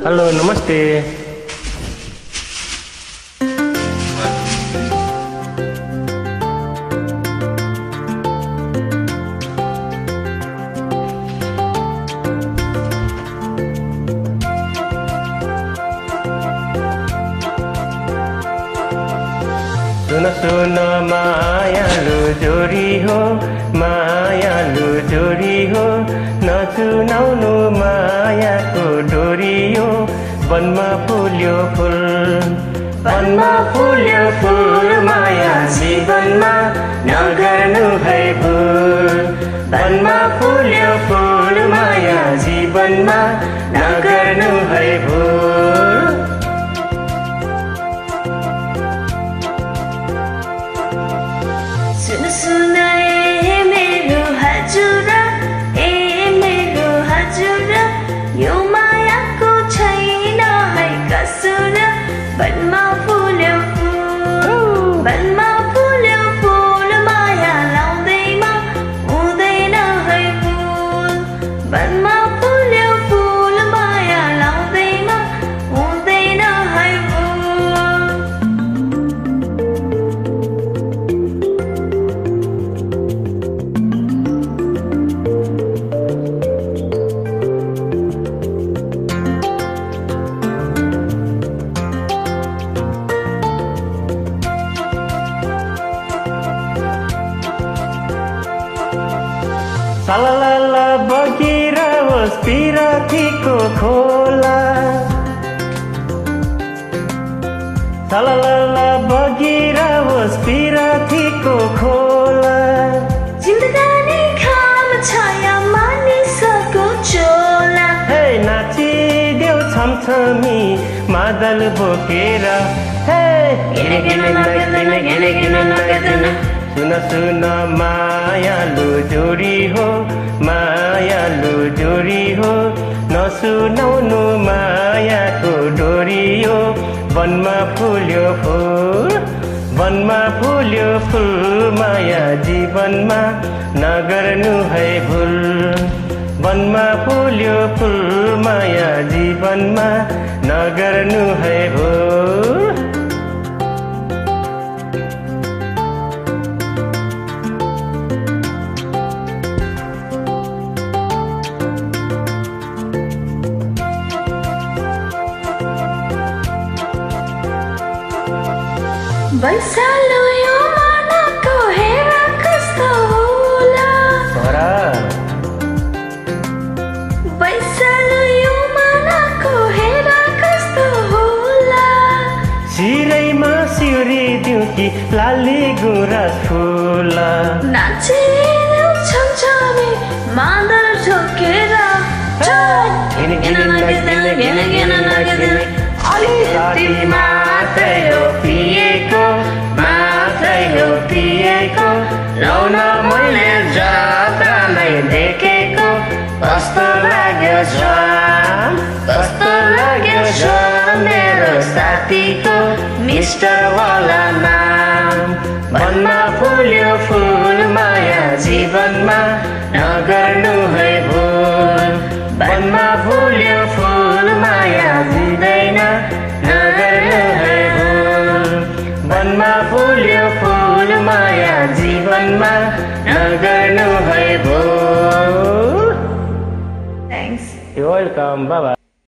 Hello नमस्ते। सुन सुन मायालु जोडी हो, मायालु जोडी हो, नचुनाउनु मायाको डोरी हो। वनमा फुल्यो फुल, वनमा फुल्यो फुल, माया जीवनमा नगर्नु है भुल। वनमा फुल्यो फुल, माया जीवनमा नगर्नु है भुल। सुन सुन ए मेरो हजुर, ए मेरो हजुर, यो मायाको छैन है कसुर। वनमा फुल्यो फुल, वनमा फुल्यो फुल, माया लाउँदैमा हुँदैन है फुल। वनमा फुल्यो फुल, माया लाउँदैमा हुँदैन है फुल। सललल बगिरहोस् पिरथीको खोला, सललल बगिरहोस् पिरथीको खोला। जिन्दगानी खाम छाया मानिसको चोला। हे नाचिदेऊ छमछमी मादल बोकेर, हे गिन नगर्दैन। सुन सुन मायालु जोडी हो, मायालु जोडी हो, नसुनाउनु मायाको डोरी हो। वनमा फुल्यो फुल, वनमा फुल्यो फुल, माया जीवनमा नगर्नु है भुल। वनमा फुल्यो फुल, माया जीवनमा नगर्नु है भुल। वैशालु यो मनको हेर कस्तो होला। वैशालु यो मनको हेर कस्तो होला। सिरैमा सिउरी दिउँ कि लाली गुराँस फुला। नाचिदेऊ छमछमी मादल ठोकेर, गिन नगर्दैन। अलिकति मात्रै हो पिएको, मात्रै हो पिएको, लाउन मैले जात्रामै देखेको। कस्तो लाग्यो स्वाम, कस्तो लाग्यो स्वाम, मेरो साथीको मिस्टर वाला नाम। वनमा फुल्यो फुल, माया जीवनमा नगर्नु है भुल। वनमा फुल्यो फुल, माया जिउँदैन नगर्नु है भुल। वनमा फुल्यो फुल, माया जीवनमा नगर्नु है भुल। Thanks. You're welcome. Bye bye.